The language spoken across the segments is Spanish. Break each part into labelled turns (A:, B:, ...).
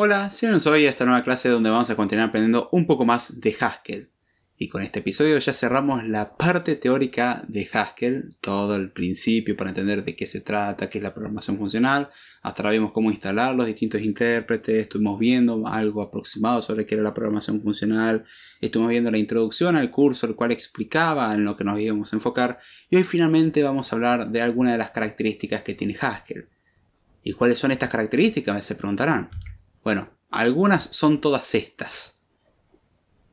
A: Hola, bienvenidos hoy a esta nueva clase donde vamos a continuar aprendiendo un poco más de Haskell. Y con este episodio ya cerramos la parte teórica de Haskell, todo el principio para entender de qué se trata, qué es la programación funcional. Hasta ahora vimos cómo instalar los distintos intérpretes, estuvimos viendo algo aproximado sobre qué era la programación funcional, estuvimos viendo la introducción al curso, el cual explicaba en lo que nos íbamos a enfocar. Y hoy finalmente vamos a hablar de algunas de las características que tiene Haskell. ¿Y cuáles son estas características? Se preguntarán. Bueno, algunas son todas estas.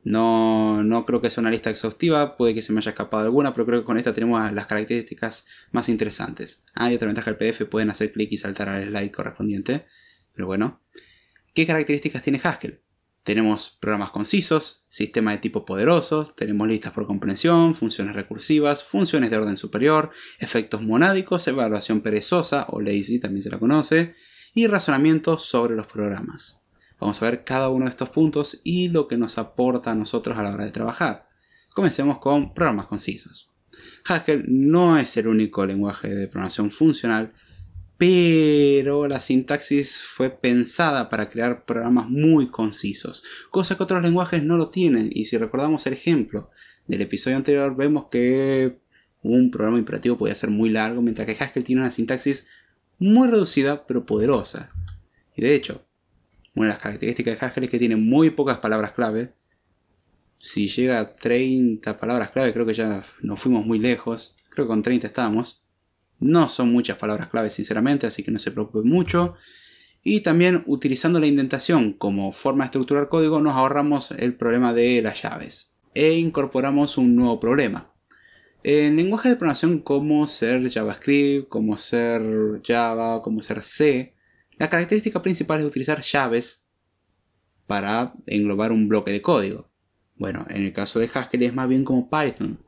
A: No creo que sea una lista exhaustiva, puede que se me haya escapado alguna, pero creo que con esta tenemos las características más interesantes. Y otra ventaja del PDF, pueden hacer clic y saltar al slide correspondiente. Pero bueno, ¿qué características tiene Haskell? Tenemos programas concisos, sistemas de tipo poderosos, tenemos listas por comprensión, funciones recursivas, funciones de orden superior, efectos monádicos, evaluación perezosa o lazy también se la conoce, y razonamiento sobre los programas. Vamos a ver cada uno de estos puntos y lo que nos aporta a nosotros a la hora de trabajar. Comencemos con programas concisos. Haskell no es el único lenguaje de programación funcional, pero la sintaxis fue pensada para crear programas muy concisos, cosa que otros lenguajes no lo tienen. Y si recordamos el ejemplo del episodio anterior, vemos que un programa imperativo podía ser muy largo, mientras que Haskell tiene una sintaxis muy reducida pero poderosa. Y de hecho, una de las características de Haskell es que tiene muy pocas palabras clave. Si llega a 30 palabras clave, creo que ya nos fuimos muy lejos. Creo que con 30 estábamos. No son muchas palabras clave, sinceramente, así que no se preocupen mucho. Y también, utilizando la indentación como forma de estructurar código, nos ahorramos el problema de las llaves. E incorporamos un nuevo problema. En lenguajes de programación como ser JavaScript, como ser Java, como ser C, la característica principal es utilizar llaves para englobar un bloque de código. Bueno, en el caso de Haskell es más bien como Python,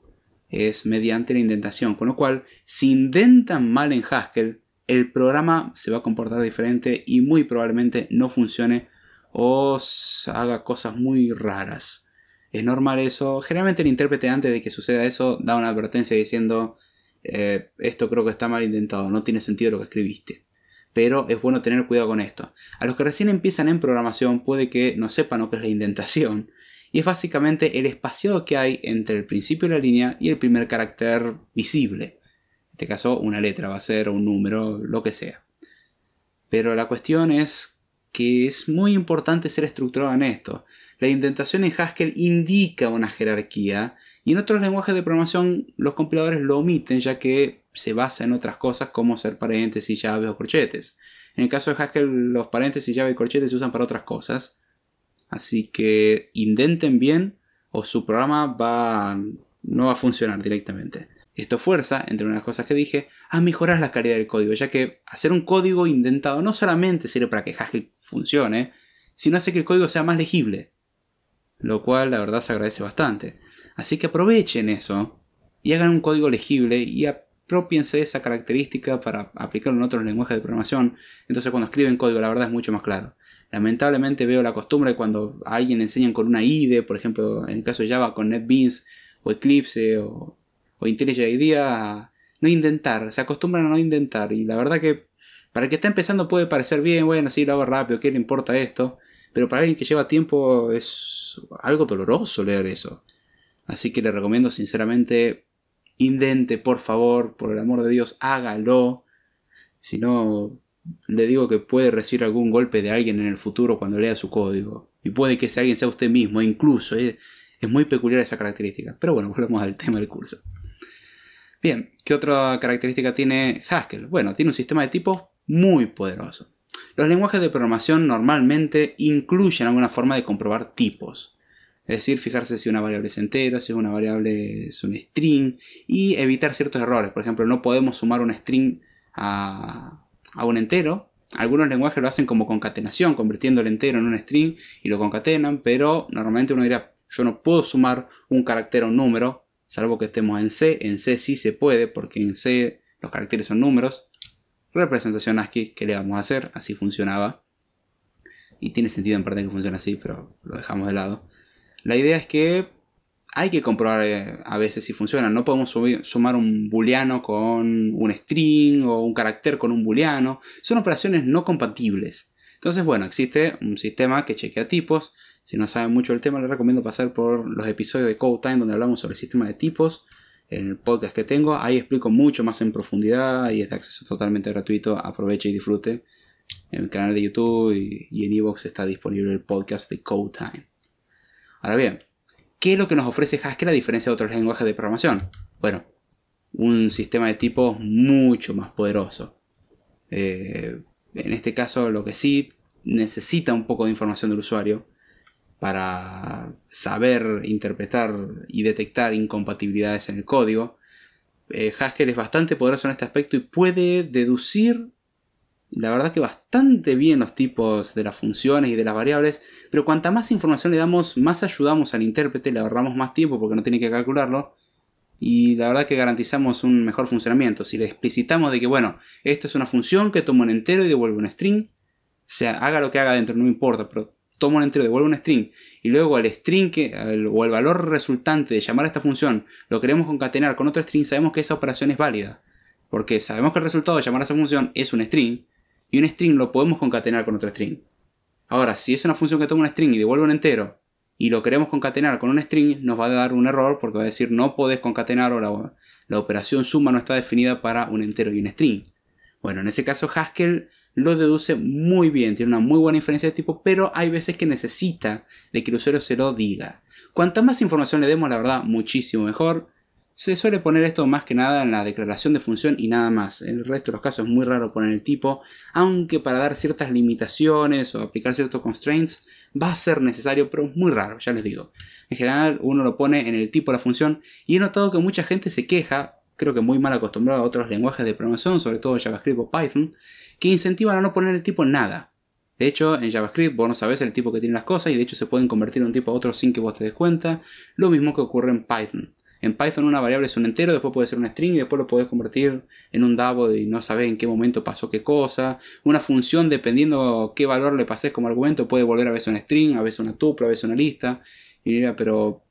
A: es mediante la indentación, con lo cual si indentan mal en Haskell, el programa se va a comportar diferente y muy probablemente no funcione o haga cosas muy raras. Es normal eso. Generalmente el intérprete, antes de que suceda eso, da una advertencia diciendo esto creo que está mal indentado, no tiene sentido lo que escribiste. Pero es bueno tener cuidado con esto. A los que recién empiezan en programación puede que no sepan lo que es la indentación. Y es básicamente el espaciado que hay entre el principio de la línea y el primer carácter visible. En este caso una letra va a ser, o un número, lo que sea. Pero la cuestión es que es muy importante ser estructurado en esto. La indentación en Haskell indica una jerarquía y en otros lenguajes de programación los compiladores lo omiten, ya que se basa en otras cosas como ser paréntesis, llaves o corchetes. En el caso de Haskell, los paréntesis, llaves y corchetes se usan para otras cosas. Así que indenten bien o su programa no va a funcionar directamente. Esto fuerza, entre unas cosas que dije, a mejorar la calidad del código, ya que hacer un código indentado no solamente sirve para que Haskell funcione, sino hace que el código sea más legible, lo cual la verdad se agradece bastante. Así que aprovechen eso y hagan un código legible y apropiense de esa característica para aplicarlo en otros lenguajes de programación. Entonces cuando escriben código la verdad es mucho más claro. Lamentablemente veo la costumbre cuando a alguien le enseñan con una IDE, por ejemplo en el caso de Java con NetBeans o Eclipse o IntelliJ IDEA, a no intentar, se acostumbran a no intentar. Y la verdad que para el que está empezando puede parecer bien, bueno, sí, lo hago rápido, ¿qué le importa esto? Pero para alguien que lleva tiempo es algo doloroso leer eso. Así que le recomiendo sinceramente, indente, por favor, por el amor de Dios, hágalo. Si no, le digo que puede recibir algún golpe de alguien en el futuro cuando lea su código. Y puede que ese alguien sea usted mismo, incluso. Es muy peculiar esa característica. Pero bueno, volvemos al tema del curso. Bien, ¿qué otra característica tiene Haskell? Bueno, tiene un sistema de tipos muy poderoso. Los lenguajes de programación normalmente incluyen alguna forma de comprobar tipos. Es decir, fijarse si una variable es entera, si una variable es un string, y evitar ciertos errores. Por ejemplo, no podemos sumar un string a un entero. Algunos lenguajes lo hacen como concatenación, convirtiendo el entero en un string y lo concatenan, pero normalmente uno dirá, yo no puedo sumar un carácter a un número, salvo que estemos en C. En C sí se puede, porque en C los caracteres son números. Representación ASCII, ¿qué le vamos a hacer? Así funcionaba. Y tiene sentido en parte que funcione así, pero lo dejamos de lado. La idea es que hay que comprobar a veces si funciona. No podemos sumar un booleano con un string o un carácter con un booleano. Son operaciones no compatibles. Entonces, bueno, existe un sistema que chequea tipos. Si no saben mucho del tema, les recomiendo pasar por los episodios de Code Time donde hablamos sobre el sistema de tipos. En el podcast que tengo, ahí explico mucho más en profundidad y es de acceso totalmente gratuito. Aproveche y disfrute. En el canal de YouTube y en iVoox está disponible el podcast de Code Time. Ahora bien, ¿qué es lo que nos ofrece Haskell a diferencia de otros lenguajes de programación? Bueno, un sistema de tipos mucho más poderoso. En este caso, lo que sí necesita un poco de información del usuario para saber interpretar y detectar incompatibilidades en el código. Haskell es bastante poderoso en este aspecto y puede deducir, la verdad que bastante bien, los tipos de las funciones y de las variables, pero cuanta más información le damos, más ayudamos al intérprete, le ahorramos más tiempo porque no tiene que calcularlo, y la verdad que garantizamos un mejor funcionamiento. Si le explicitamos de que, bueno, esto es una función que toma un entero y devuelve un string, haga lo que haga dentro, no me importa, pero toma un entero, devuelve un string, y luego el string o el valor resultante de llamar a esta función lo queremos concatenar con otro string, sabemos que esa operación es válida, porque sabemos que el resultado de llamar a esa función es un string, y un string lo podemos concatenar con otro string. Ahora, si es una función que toma un string y devuelve un entero, y lo queremos concatenar con un string, nos va a dar un error porque va a decir no podés concatenar o la operación suma no está definida para un entero y un string. Bueno, en ese caso Haskell lo deduce muy bien, tiene una muy buena inferencia de tipo, pero hay veces que necesita de que el usuario se lo diga. Cuanta más información le demos, la verdad, muchísimo mejor. Se suele poner esto más que nada en la declaración de función y nada más. En el resto de los casos es muy raro poner el tipo, aunque para dar ciertas limitaciones o aplicar ciertos constraints va a ser necesario, pero es muy raro, ya les digo. En general uno lo pone en el tipo de la función y he notado que mucha gente se queja, creo que muy mal acostumbrado a otros lenguajes de programación, sobre todo JavaScript o Python, que incentivan a no poner el tipo en nada. De hecho, en JavaScript vos no sabés el tipo que tienen las cosas y de hecho se pueden convertir de un tipo a otro sin que vos te des cuenta. Lo mismo que ocurre en Python. En Python una variable es un entero, después puede ser un string y después lo podés convertir en un double y no sabés en qué momento pasó qué cosa. Una función, dependiendo qué valor le pases como argumento, puede volver a veces un string, a veces una tupla, a veces una lista. Y mira, pero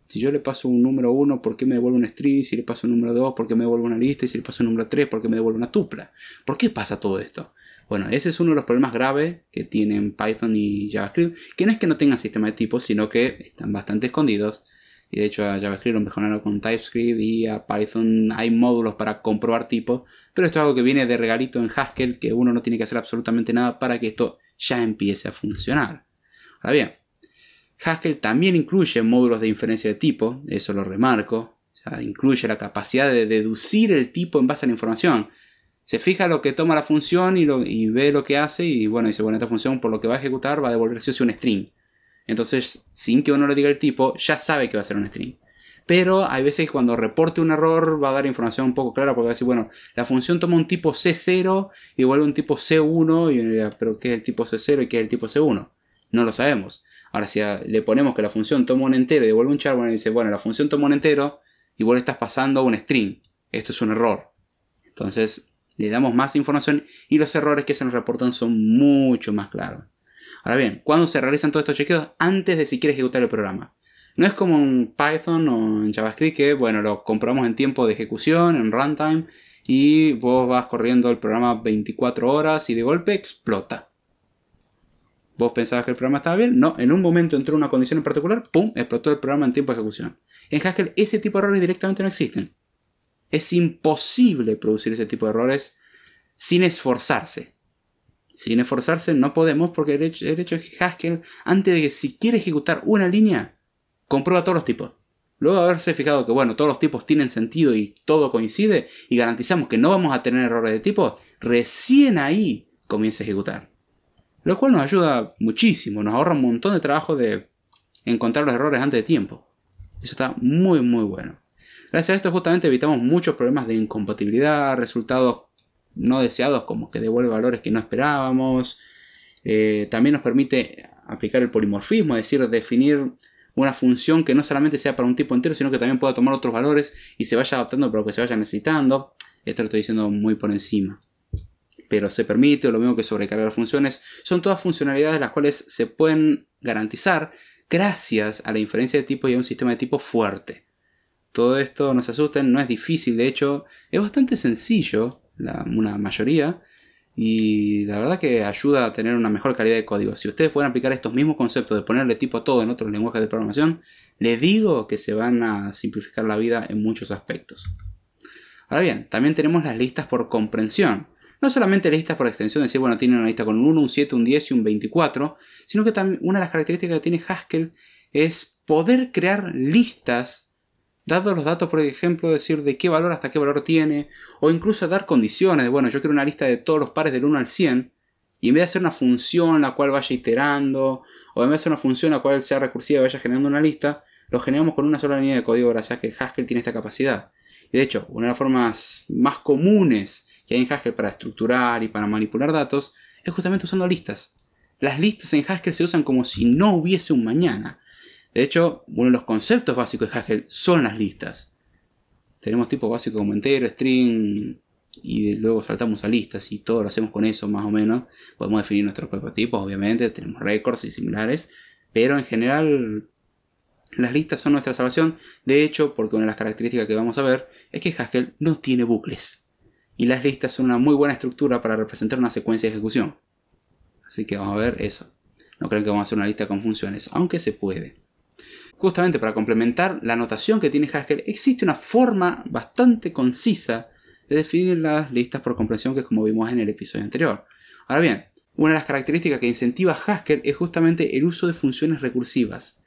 A: si yo le paso un número 1, ¿por qué me devuelve un string? Si le paso un número 2, ¿por qué me devuelve una lista? Y si le paso un número 3, ¿por qué me devuelve una tupla? ¿Por qué pasa todo esto? Bueno, ese es uno de los problemas graves que tienen Python y JavaScript, que no es que no tengan sistema de tipos, sino que están bastante escondidos. Y de hecho a JavaScript lo mejoraron con TypeScript y a Python hay módulos para comprobar tipos, pero esto es algo que viene de regalito en Haskell, que uno no tiene que hacer absolutamente nada para que esto ya empiece a funcionar. Ahora bien, Haskell también incluye módulos de inferencia de tipo, eso lo remarco. O sea, incluye la capacidad de deducir el tipo en base a la información. Se fija lo que toma la función y ve lo que hace y bueno, dice, bueno, esta función por lo que va a ejecutar va a devolver sí o sí un string. Entonces, sin que uno le diga el tipo, ya sabe que va a ser un string. Pero hay veces que cuando reporte un error va a dar información un poco clara porque va a decir, bueno, la función toma un tipo C0 y devuelve un tipo C1 y uno dirá, pero ¿qué es el tipo C0 y qué es el tipo C1? No lo sabemos. Ahora, si le ponemos que la función toma un entero y devuelve un char, bueno, dice, bueno, la función toma un entero y vos le estás pasando un string. Esto es un error. Entonces, le damos más información y los errores que se nos reportan son mucho más claros. Ahora bien, ¿cuándo se realizan todos estos chequeos? Antes de siquiera ejecutar el programa. No es como en Python o en JavaScript que, bueno, lo comprobamos en tiempo de ejecución, en runtime, y vos vas corriendo el programa 24 horas y de golpe explota. ¿Vos pensabas que el programa estaba bien? No, en un momento entró una condición en particular, ¡pum!, explotó el programa en tiempo de ejecución. En Haskell ese tipo de errores directamente no existen. Es imposible producir ese tipo de errores sin esforzarse. Sin esforzarse no podemos porque el hecho es que Haskell, antes de que siquiera ejecutar una línea, comprueba todos los tipos. Luego de haberse fijado que bueno, todos los tipos tienen sentido y todo coincide y garantizamos que no vamos a tener errores de tipo, recién ahí comienza a ejecutar. Lo cual nos ayuda muchísimo, nos ahorra un montón de trabajo de encontrar los errores antes de tiempo. Eso está muy muy bueno. Gracias a esto justamente evitamos muchos problemas de incompatibilidad, resultados no deseados como que devuelve valores que no esperábamos. También nos permite aplicar el polimorfismo, es decir, definir una función que no solamente sea para un tipo entero, sino que también pueda tomar otros valores y se vaya adaptando para lo que se vaya necesitando. Esto lo estoy diciendo muy por encima. Pero se permite, o lo mismo que sobrecargar funciones, son todas funcionalidades las cuales se pueden garantizar gracias a la inferencia de tipo y a un sistema de tipo fuerte. Todo esto, no se asusten, no es difícil, de hecho es bastante sencillo, una mayoría, Y la verdad que ayuda a tener una mejor calidad de código. Si ustedes pueden aplicar estos mismos conceptos de ponerle tipo a todo en otros lenguajes de programación, les digo que se van a simplificar la vida en muchos aspectos. Ahora bien, también tenemos las listas por comprensión. No solamente listas por extensión, decir, bueno, tiene una lista con un 1, un 7, un 10 y un 24, sino que también una de las características que tiene Haskell es poder crear listas, dados los datos, por ejemplo, decir de qué valor hasta qué valor tiene, o incluso dar condiciones. Bueno, yo quiero una lista de todos los pares del 1 al 100, y en vez de hacer una función la cual vaya iterando, o en vez de hacer una función la cual sea recursiva y vaya generando una lista, lo generamos con una sola línea de código gracias a que Haskell tiene esta capacidad. Y de hecho, una de las formas más comunes que hay en Haskell para estructurar y para manipular datos es justamente usando listas. Las listas en Haskell se usan como si no hubiese un mañana. De hecho, uno de los conceptos básicos de Haskell son las listas. Tenemos tipos básicos como entero, string, y luego saltamos a listas y todo lo hacemos con eso más o menos. Podemos definir nuestros propios tipos, obviamente, tenemos records y similares, pero en general las listas son nuestra salvación. De hecho, porque una de las características que vamos a ver es que Haskell no tiene bucles. Y las listas son una muy buena estructura para representar una secuencia de ejecución. Así que vamos a ver eso. No creo que vamos a hacer una lista con funciones, aunque se puede. Justamente para complementar la notación que tiene Haskell, existe una forma bastante concisa de definir las listas por comprensión, que es como vimos en el episodio anterior. Ahora bien, una de las características que incentiva Haskell es justamente el uso de funciones recursivas.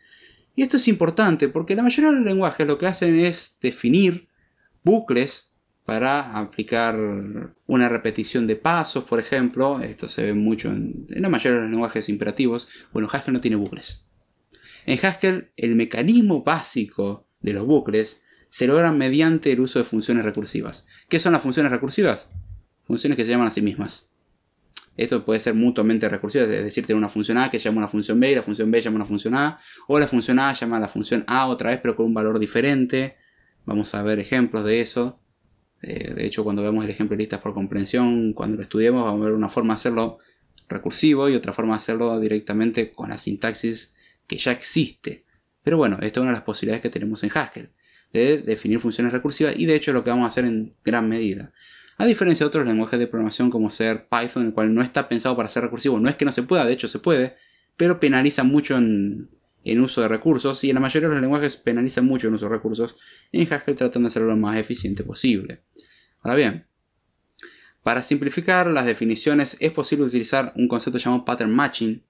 A: Y esto es importante porque la mayoría de los lenguajes lo que hacen es definir bucles para aplicar una repetición de pasos, por ejemplo. Esto se ve mucho en la mayoría de los lenguajes imperativos. Bueno, Haskell no tiene bucles. En Haskell, el mecanismo básico de los bucles se logra mediante el uso de funciones recursivas. ¿Qué son las funciones recursivas? Funciones que se llaman a sí mismas. Esto puede ser mutuamente recursivo, es decir, tener una función A que llama a una función B y la función B llama a una función A, o la función A llama a la función A otra vez pero con un valor diferente. Vamos a ver ejemplos de eso. De hecho, cuando vemos el ejemplo de listas por comprensión, cuando lo estudiemos, vamos a ver una forma de hacerlo recursivo y otra forma de hacerlo directamente con la sintaxis que ya existe. Pero bueno, esta es una de las posibilidades que tenemos en Haskell, de definir funciones recursivas, y de hecho es lo que vamos a hacer en gran medida. A diferencia de otros lenguajes de programación como ser Python, el cual no está pensado para ser recursivo. No es que no se pueda, de hecho se puede, pero penaliza mucho en uso de recursos, y en la mayoría de los lenguajes penalizan mucho en uso de recursos. En Haskell tratan de hacerlo lo más eficiente posible. Ahora bien, para simplificar las definiciones es posible utilizar un concepto llamado pattern matching.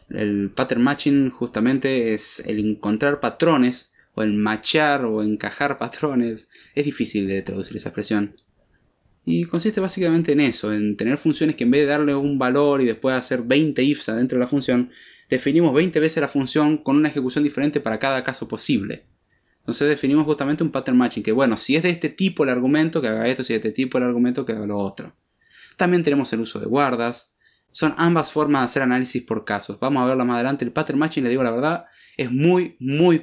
A: El pattern matching justamente es el encontrar patrones, o el matchar o encajar patrones. Es difícil de traducir esa expresión. Y consiste básicamente en eso, en tener funciones que en vez de darle un valor y después hacer 20 ifs adentro de la función, definimos 20 veces la función con una ejecución diferente para cada caso posible. Entonces definimos justamente un pattern matching, que bueno, si es de este tipo el argumento, que haga esto, si es de este tipo el argumento, que haga lo otro. También tenemos el uso de guardas. Son ambas formas de hacer análisis por casos. Vamos a verlo más adelante. El pattern matching, le digo la verdad, es muy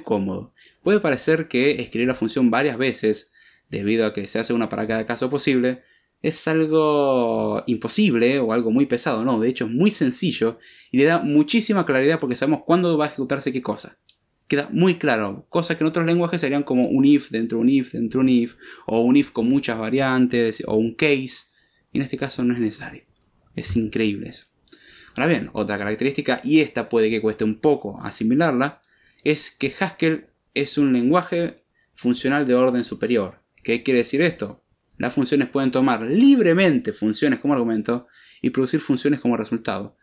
A: cómodo. Puede parecer que escribir la función varias veces, debido a que se hace una para cada caso posible, es algo imposible o algo muy pesado. No, de hecho es muy sencillo y le da muchísima claridad porque sabemos cuándo va a ejecutarse qué cosa. Queda muy claro, cosas que en otros lenguajes serían como un if dentro de un if dentro de un if, o un if con muchas variantes, o un case, y en este caso no es necesario. Es increíble eso. Ahora bien, otra característica, y esta puede que cueste un poco asimilarla, es que Haskell es un lenguaje funcional de orden superior. ¿Qué quiere decir esto? Las funciones pueden tomar libremente funciones como argumento y producir funciones como resultado.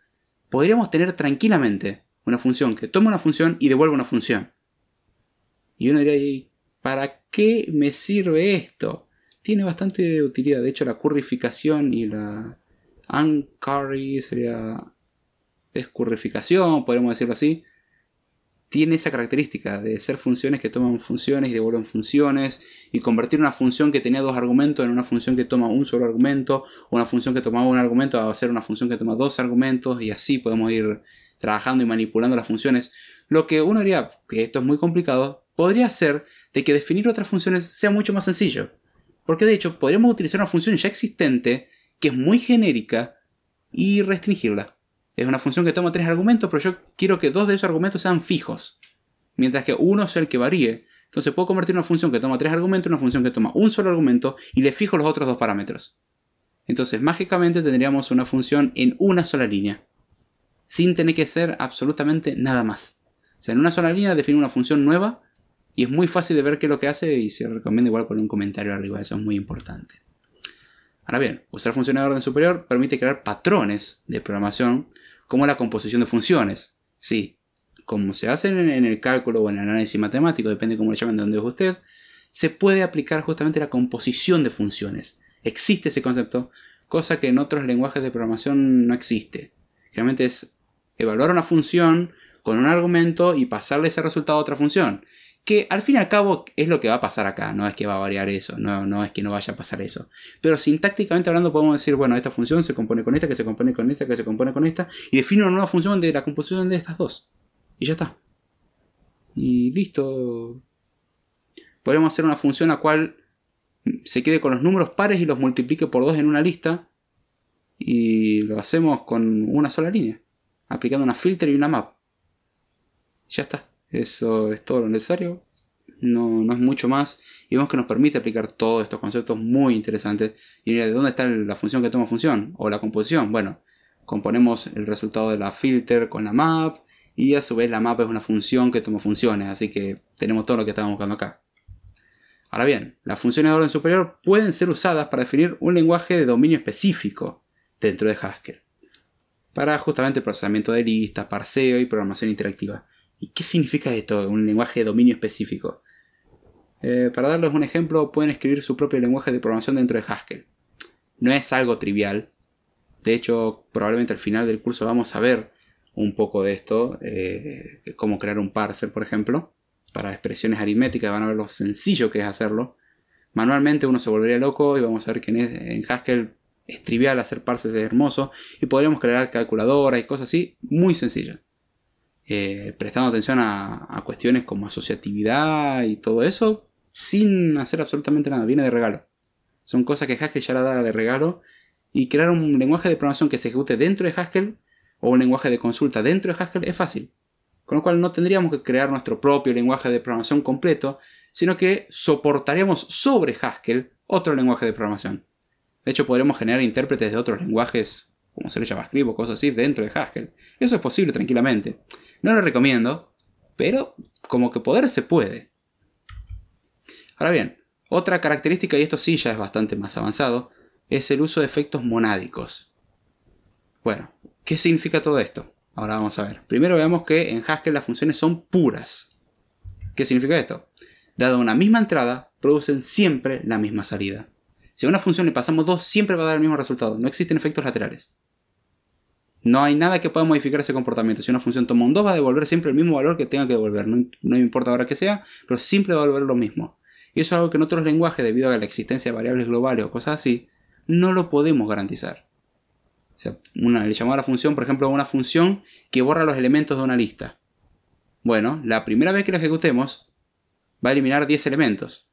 A: Podríamos tener tranquilamente una función que toma una función y devuelve una función. Y uno diría, ¿para qué me sirve esto? Tiene bastante utilidad. De hecho, la currificación y la uncurry sería descurrificación, podemos decirlo así. Tiene esa característica de ser funciones que toman funciones y devuelven funciones, y convertir una función que tenía dos argumentos en una función que toma un solo argumento, o una función que tomaba un argumento a ser una función que toma dos argumentos, y así podemos ir trabajando y manipulando las funciones. Lo que uno diría que esto es muy complicado, podría ser de que definir otras funciones sea mucho más sencillo. Porque de hecho podríamos utilizar una función ya existente que es muy genérica y restringirla. Es una función que toma 3 argumentos, pero yo quiero que 2 de esos argumentos sean fijos, mientras que uno sea el que varíe. Entonces puedo convertir una función que toma 3 argumentos en una función que toma un solo argumento y le fijo los otros 2 parámetros. Entonces, mágicamente tendríamos una función en una sola línea, sin tener que hacer absolutamente nada más. O sea, en una sola línea define una función nueva y es muy fácil de ver qué es lo que hace y se recomienda igual poner un comentario arriba, eso es muy importante. Ahora bien, usar funciones de orden superior permite crear patrones de programación como la composición de funciones. Sí, como se hace en el cálculo o en el análisis matemático, depende de cómo le llamen de donde es usted, se puede aplicar justamente la composición de funciones. Existe ese concepto, cosa que en otros lenguajes de programación no existe. Generalmente es evaluar una función con un argumento y pasarle ese resultado a otra función. Que al fin y al cabo es lo que va a pasar acá, no es que va a variar eso, no es que no vaya a pasar eso. Pero sintácticamente hablando podemos decir, bueno, esta función se compone con esta, que se compone con esta, que se compone con esta, y define una nueva función de la composición de estas dos. Y ya está. Y listo. Podemos hacer una función la cual se quede con los números pares y los multiplique por 2 en una lista. Y lo hacemos con una sola línea, aplicando una filter y una map. Ya está. Eso es todo lo necesario. No es mucho más. Y vemos que nos permite aplicar todos estos conceptos muy interesantes. Y mira, ¿de dónde está la función que toma función? O la composición. Bueno, componemos el resultado de la filter con la map. Y a su vez la map es una función que toma funciones. Así que tenemos todo lo que estábamos buscando acá. Ahora bien, las funciones de orden superior pueden ser usadas para definir un lenguaje de dominio específico dentro de Haskell. Para justamente procesamiento de listas, parseo y programación interactiva. ¿Y qué significa esto? Un lenguaje de dominio específico. Para darles un ejemplo, pueden escribir su propio lenguaje de programación dentro de Haskell. No es algo trivial. De hecho, probablemente al final del curso vamos a ver un poco de esto. Cómo crear un parser, por ejemplo. Para expresiones aritméticas van a ver lo sencillo que es hacerlo. Manualmente uno se volvería loco y vamos a ver que en Haskell es trivial hacer parsers, es hermoso. Y podríamos crear calculadoras y cosas así muy sencillas. Prestando atención a cuestiones como asociatividad y todo eso, sin hacer absolutamente nada, viene de regalo. Son cosas que Haskell ya la da de regalo, y crear un lenguaje de programación que se ejecute dentro de Haskell, o un lenguaje de consulta dentro de Haskell, es fácil. Con lo cual no tendríamos que crear nuestro propio lenguaje de programación completo, sino que soportaríamos sobre Haskell otro lenguaje de programación. De hecho, podremos generar intérpretes de otros lenguajes, como ser JavaScript o cosas así, dentro de Haskell. Eso es posible tranquilamente. No lo recomiendo, pero como que poder se puede. Ahora bien, otra característica, y esto sí ya es bastante más avanzado, es el uso de efectos monádicos. Bueno, ¿qué significa todo esto? Ahora vamos a ver. Primero veamos que en Haskell las funciones son puras. ¿Qué significa esto? Dada una misma entrada, producen siempre la misma salida. Si a una función le pasamos 2, siempre va a dar el mismo resultado. No existen efectos laterales. No hay nada que pueda modificar ese comportamiento. Si una función toma un 2, va a devolver siempre el mismo valor que tenga que devolver. No importa ahora que sea, pero siempre va a devolver lo mismo. Y eso es algo que en otros lenguajes, debido a la existencia de variables globales o cosas así, no lo podemos garantizar. O sea, le llamamos a la función, por ejemplo, una función que borra los elementos de una lista. Bueno, la primera vez que lo ejecutemos, va a eliminar 10 elementos.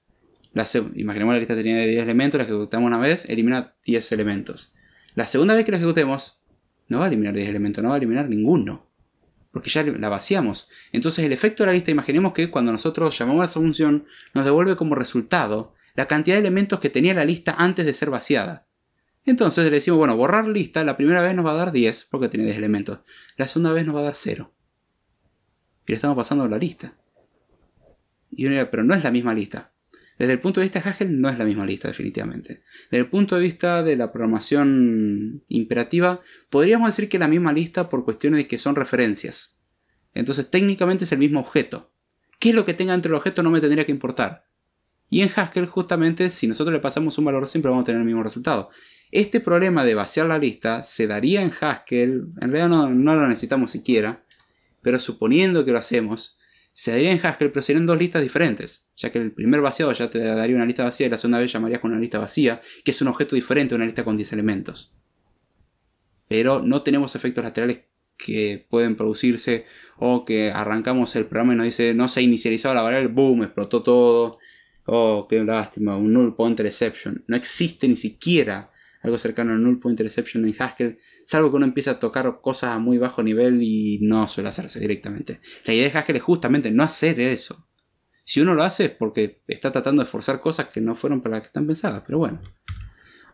A: Imaginemos la lista tenía 10 elementos, la ejecutamos una vez, elimina 10 elementos. La segunda vez que lo ejecutemos, no va a eliminar 10 elementos, no va a eliminar ninguno. Porque ya la vaciamos. Entonces el efecto de la lista, imaginemos que cuando nosotros llamamos a esa función, nos devuelve como resultado la cantidad de elementos que tenía la lista antes de ser vaciada. Entonces le decimos, bueno, borrar lista, la primera vez nos va a dar 10, porque tiene 10 elementos. La segunda vez nos va a dar 0. Y le estamos pasando la lista. Y uno dirá, pero no es la misma lista. Desde el punto de vista de Haskell no es la misma lista, definitivamente. Desde el punto de vista de la programación imperativa, podríamos decir que es la misma lista por cuestiones de que son referencias. Entonces técnicamente es el mismo objeto. ¿Qué es lo que tenga dentro del objeto? No me tendría que importar. Y en Haskell, justamente, si nosotros le pasamos un valor, siempre vamos a tener el mismo resultado. Este problema de vaciar la lista se daría en Haskell, en realidad no lo necesitamos siquiera, pero suponiendo que lo hacemos, se daría en Haskell, pero serían dos listas diferentes, ya que el primer vaciado ya te daría una lista vacía y la segunda vez llamarías con una lista vacía, que es un objeto diferente a una lista con 10 elementos. Pero no tenemos efectos laterales que pueden producirse, o que arrancamos el programa y nos dice no se ha inicializado la variable, boom, explotó todo, oh, qué lástima, un null pointer exception. No existe ni siquiera algo cercano al null pointer exception en Haskell, salvo que uno empiece a tocar cosas a muy bajo nivel y no suele hacerse directamente. La idea de Haskell es justamente no hacer eso. Si uno lo hace es porque está tratando de forzar cosas que no fueron para las que están pensadas, pero bueno.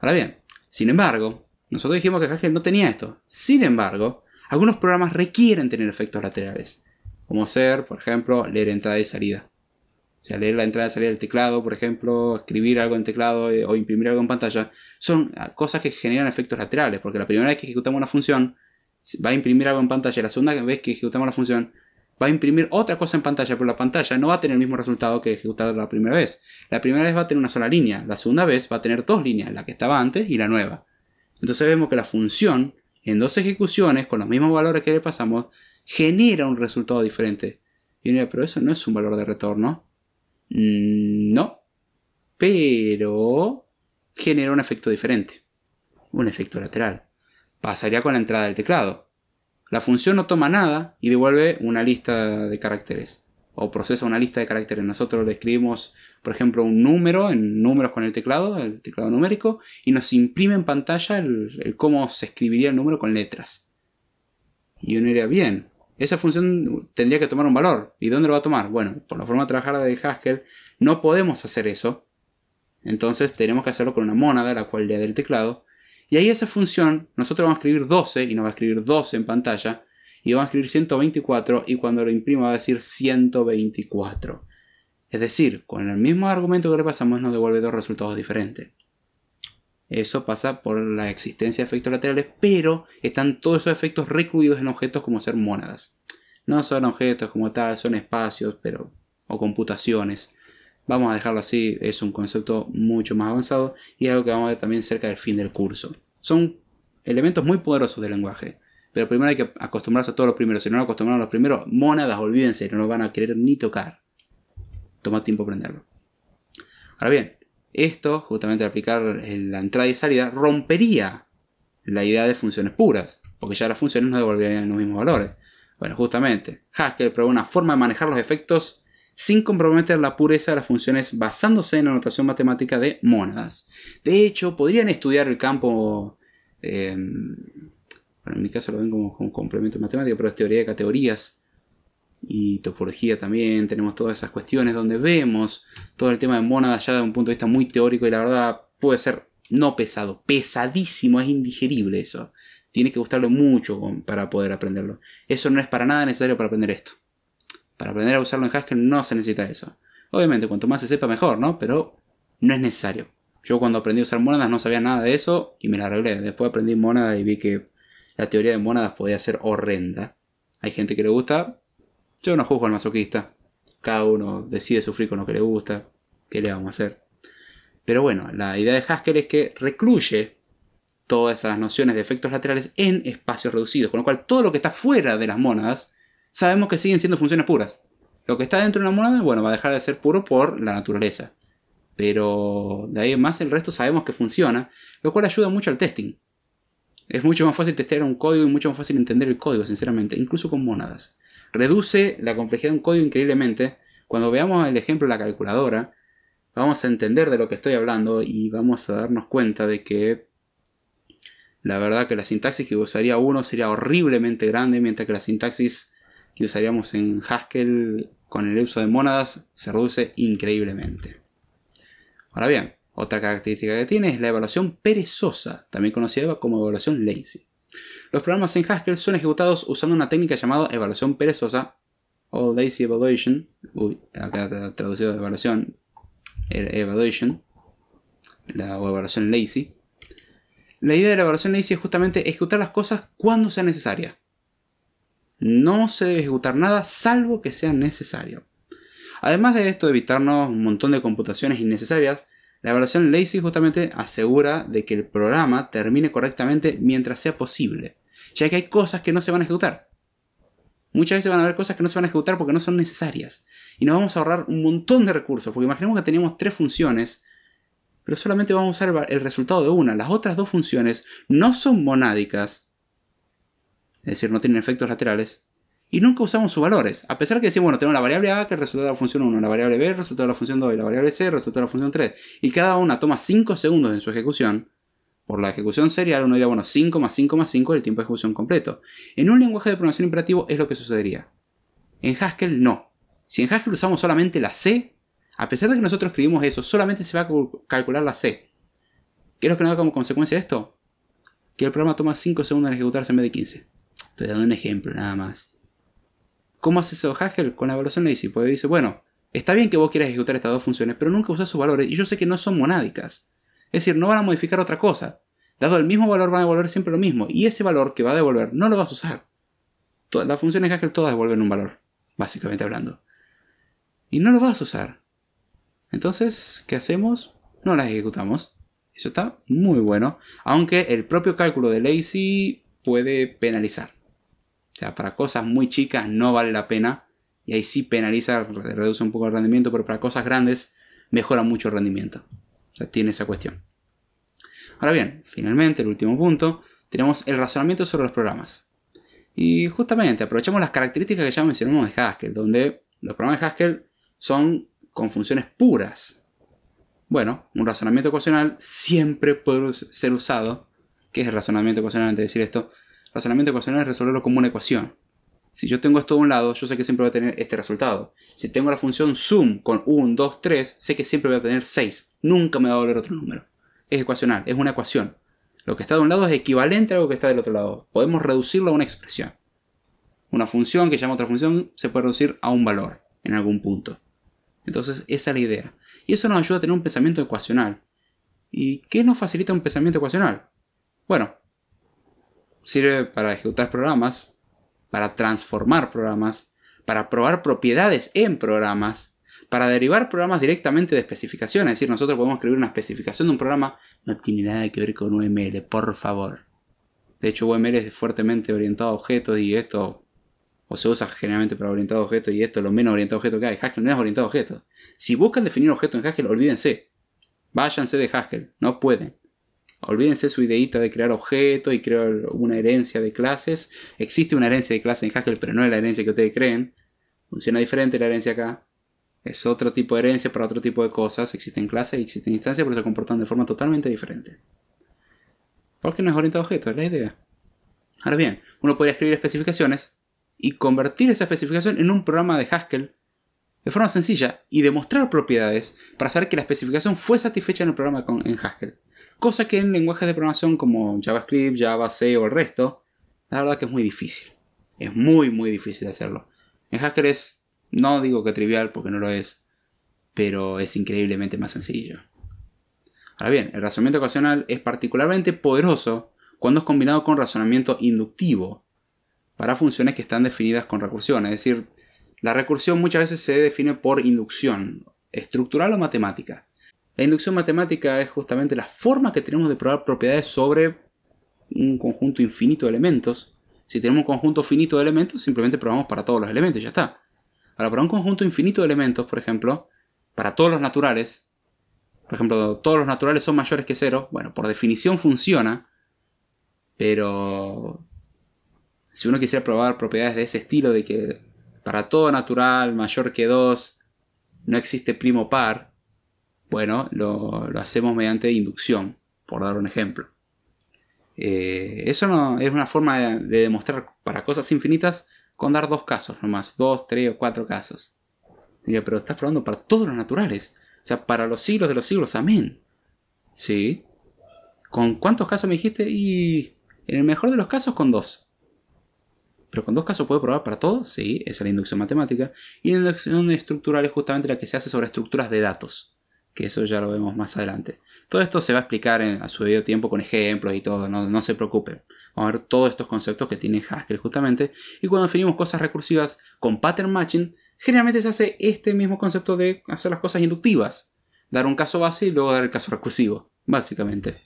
A: Ahora bien, Sin embargo, nosotros dijimos que Haskell no tenía esto. Sin embargo, algunos programas requieren tener efectos laterales, como ser, por ejemplo, leer entrada y salida. O sea, leer la entrada y salida del teclado, por ejemplo, escribir algo en teclado o imprimir algo en pantalla, son cosas que generan efectos laterales, porque la primera vez que ejecutamos una función va a imprimir algo en pantalla, la segunda vez que ejecutamos la función va a imprimir otra cosa en pantalla, pero la pantalla no va a tener el mismo resultado que ejecutar la primera vez. La primera vez va a tener una sola línea, la segunda vez va a tener dos líneas, la que estaba antes y la nueva. Entonces vemos que la función, en dos ejecuciones, con los mismos valores que le pasamos, genera un resultado diferente. Y uno diría, pero eso no es un valor de retorno. No, pero genera un efecto diferente, un efecto lateral. Pasaría con la entrada del teclado. La función no toma nada y devuelve una lista de caracteres, o procesa una lista de caracteres. Nosotros le escribimos, por ejemplo, un número en números con el teclado numérico, y nos imprime en pantalla el cómo se escribiría el número con letras. Y uno diría, bien, esa función tendría que tomar un valor. ¿Y dónde lo va a tomar? Bueno, por la forma de trabajar de Haskell, no podemos hacer eso. Entonces tenemos que hacerlo con una mónada, la cual lea del teclado. Y ahí esa función, nosotros vamos a escribir 12 y nos va a escribir 12 en pantalla. Y vamos a escribir 124 y cuando lo imprima va a decir 124. Es decir, con el mismo argumento que le pasamos nos devuelve dos resultados diferentes. Eso pasa por la existencia de efectos laterales, pero están todos esos efectos recluidos en objetos como ser mónadas. No son objetos como tal, son espacios o computaciones. Vamos a dejarlo así, es un concepto mucho más avanzado y algo que vamos a ver también cerca del fin del curso. Son elementos muy poderosos del lenguaje, pero primero hay que acostumbrarse a todos los primeros. Si no nos acostumbramos a los primeros, mónadas, olvídense, no nos van a querer ni tocar. Toma tiempo aprenderlo. Ahora bien, esto, justamente al aplicar la entrada y salida, rompería la idea de funciones puras, porque ya las funciones no devolverían los mismos valores. Bueno, justamente, Haskell probó una forma de manejar los efectos sin comprometer la pureza de las funciones basándose en la notación matemática de mónadas. De hecho, podrían estudiar el campo, bueno, en mi caso lo ven como un complemento matemático, pero es teoría de categorías y topología también. Tenemos todas esas cuestiones donde vemos todo el tema de mónadas ya de un punto de vista muy teórico, y la verdad puede ser no pesado, pesadísimo, es indigerible eso. Tiene que gustarle mucho para poder aprenderlo. Eso no es para nada necesario para aprender esto. Para aprender a usarlo en Haskell no se necesita eso. Obviamente, cuanto más se sepa mejor, ¿no? Pero no es necesario. Yo cuando aprendí a usar mónadas no sabía nada de eso y me la arreglé. Después aprendí mónadas y vi que la teoría de mónadas podía ser horrenda. Hay gente que le gusta. Yo no juzgo al masoquista. Cada uno decide sufrir con lo que le gusta. ¿Qué le vamos a hacer? Pero bueno, la idea de Haskell es que recluye todas esas nociones de efectos laterales en espacios reducidos. Con lo cual, todo lo que está fuera de las mónadas sabemos que siguen siendo funciones puras. Lo que está dentro de una mónada, bueno, va a dejar de ser puro por la naturaleza. Pero de ahí en más el resto sabemos que funciona, lo cual ayuda mucho al testing. Es mucho más fácil testear un código y mucho más fácil entender el código, sinceramente, incluso con mónadas. Reduce la complejidad de un código increíblemente. Cuando veamos el ejemplo de la calculadora, vamos a entender de lo que estoy hablando y vamos a darnos cuenta de que la verdad que la sintaxis que usaría uno sería horriblemente grande, mientras que la sintaxis que usaríamos en Haskell con el uso de mónadas se reduce increíblemente. Ahora bien, otra característica que tiene es la evaluación perezosa, también conocida como evaluación lazy. Los programas en Haskell son ejecutados usando una técnica llamada evaluación perezosa o lazy evaluation. Acá está traducido de evaluation, o evaluación lazy. La idea de la evaluación lazy es justamente ejecutar las cosas cuando sea necesaria. No se debe ejecutar nada salvo que sea necesario. Además de esto, evitarnos un montón de computaciones innecesarias, la evaluación lazy justamente asegura de que el programa termine correctamente mientras sea posible, ya que hay cosas que no se van a ejecutar. Muchas veces van a haber cosas que no se van a ejecutar porque no son necesarias. Y nos vamos a ahorrar un montón de recursos, porque imaginemos que tenemos 3 funciones, pero solamente vamos a usar el resultado de una. Las otras 2 funciones no son monádicas, es decir, no tienen efectos laterales, y nunca usamos sus valores. A pesar que decimos, bueno, tenemos la variable A que es el resultado de la función 1, la variable B el resultado de la función 2 y la variable C el resultado de la función 3. Y cada una toma 5 segundos en su ejecución. Por la ejecución serial uno diría, bueno, 5 más 5 más 5 es el tiempo de ejecución completo. En un lenguaje de programación imperativo es lo que sucedería. En Haskell no. Si en Haskell usamos solamente la C, a pesar de que nosotros escribimos eso, solamente se va a calcular la C. ¿Qué es lo que nos da como consecuencia de esto? Que el programa toma 5 segundos en ejecutarse en vez de 15. Estoy dando un ejemplo nada más. ¿Cómo hace eso Haskell? Con la evaluación lazy. Porque dice, bueno, está bien que vos quieras ejecutar estas dos funciones, pero nunca usás sus valores y yo sé que no son monádicas. Es decir, no van a modificar otra cosa. Dado el mismo valor van a devolver siempre lo mismo. Y ese valor que va a devolver no lo vas a usar. Las funciones de Haskell todas devuelven un valor, básicamente hablando. Y no lo vas a usar. Entonces, ¿qué hacemos? No las ejecutamos. Eso está muy bueno. Aunque el propio cálculo de lazy puede penalizar. O sea, para cosas muy chicas no vale la pena. Y ahí sí penaliza, reduce un poco el rendimiento. Pero para cosas grandes mejora mucho el rendimiento. O sea, tiene esa cuestión. Ahora bien, finalmente, el último punto. Tenemos el razonamiento sobre los programas. Y justamente aprovechamos las características que ya mencionamos de Haskell. Donde los programas de Haskell son con funciones puras. Bueno, un razonamiento ecuacional siempre puede ser usado. ¿Qué es el razonamiento ecuacional antes de decir esto? El razonamiento ecuacional es resolverlo como una ecuación. Si yo tengo esto de un lado, yo sé que siempre voy a tener este resultado. Si tengo la función sum con 1, 2, 3, sé que siempre voy a tener 6. Nunca me va a volver otro número. Es ecuacional, es una ecuación. Lo que está de un lado es equivalente a algo que está del otro lado. Podemos reducirlo a una expresión. Una función que llama otra función se puede reducir a un valor en algún punto. Entonces esa es la idea. Y eso nos ayuda a tener un pensamiento ecuacional. ¿Y qué nos facilita un pensamiento ecuacional? Bueno, sirve para ejecutar programas, para transformar programas, para probar propiedades en programas, para derivar programas directamente de especificaciones. Es decir, nosotros podemos escribir una especificación de un programa. No tiene nada que ver con UML, por favor. De hecho, UML es fuertemente orientado a objetos y esto... O se usa generalmente para orientado a objetos y esto es lo menos orientado a objetos que hay. Haskell no es orientado a objetos. Si buscan definir objetos en Haskell, olvídense. Váyanse de Haskell. No pueden. Olvídense su ideita de crear objetos y crear una herencia de clases. Existe una herencia de clases en Haskell, pero no es la herencia que ustedes creen. Funciona diferente la herencia acá. Es otro tipo de herencia para otro tipo de cosas. Existen clases y existen instancias, pero se comportan de forma totalmente diferente. Porque no es orientado a objetos, es la idea. Ahora bien, uno podría escribir especificaciones y convertir esa especificación en un programa de Haskell de forma sencilla y demostrar propiedades para saber que la especificación fue satisfecha en el programa en Haskell. Cosa que en lenguajes de programación como JavaScript, Java, C o el resto, la verdad que es muy difícil. Es muy difícil hacerlo. En Haskell es, no digo que trivial porque no lo es, pero es increíblemente más sencillo. Ahora bien, el razonamiento ecuacional es particularmente poderoso cuando es combinado con razonamiento inductivo para funciones que están definidas con recursión. Es decir, la recursión muchas veces se define por inducción, estructural o matemática. La inducción matemática es justamente la forma que tenemos de probar propiedades sobre un conjunto infinito de elementos. Si tenemos un conjunto finito de elementos, simplemente probamos para todos los elementos y ya está. Ahora, para un conjunto infinito de elementos, por ejemplo, para todos los naturales, por ejemplo, todos los naturales son mayores que 0, bueno, por definición funciona, pero si uno quisiera probar propiedades de ese estilo, de que para todo natural mayor que 2 no existe primo par, bueno, lo hacemos mediante inducción, por dar un ejemplo. Eso no es una forma de demostrar para cosas infinitas con dar 2 casos nomás, 2, 3 o 4 casos. Mira, pero estás probando para todos los naturales, o sea, para los siglos de los siglos, amén. ¿Sí? ¿Con cuántos casos me dijiste? Y en el mejor de los casos con 2. ¿Pero con 2 casos puedo probar para todos? Sí, esa es la inducción matemática. Y la inducción estructural es justamente la que se hace sobre estructuras de datos. Que eso ya lo vemos más adelante. Todo esto se va a explicar a su debido tiempo con ejemplos y todo, no se preocupen. Vamos a ver todos estos conceptos que tiene Haskell justamente. Y cuando definimos cosas recursivas con pattern matching, generalmente se hace este mismo concepto de hacer las cosas inductivas. Dar un caso base y luego dar el caso recursivo, básicamente.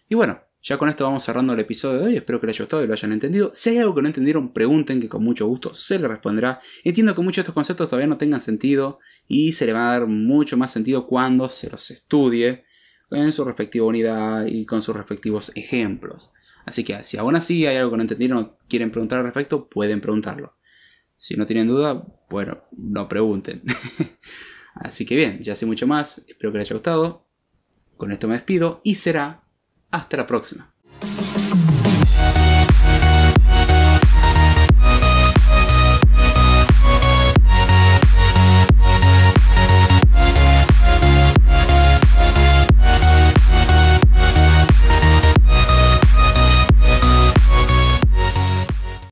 A: Y bueno, ya con esto vamos cerrando el episodio de hoy. Espero que les haya gustado y lo hayan entendido. Si hay algo que no entendieron, pregunten, que con mucho gusto se les responderá. Entiendo que muchos de estos conceptos todavía no tengan sentido y se le va a dar mucho más sentido cuando se los estudie en su respectiva unidad y con sus respectivos ejemplos. Así que si aún así hay algo que no entendieron o quieren preguntar al respecto, pueden preguntarlo. Si no tienen duda, bueno, no pregunten. Así que bien, ya sé mucho más. Espero que les haya gustado. Con esto me despido y será hasta la próxima.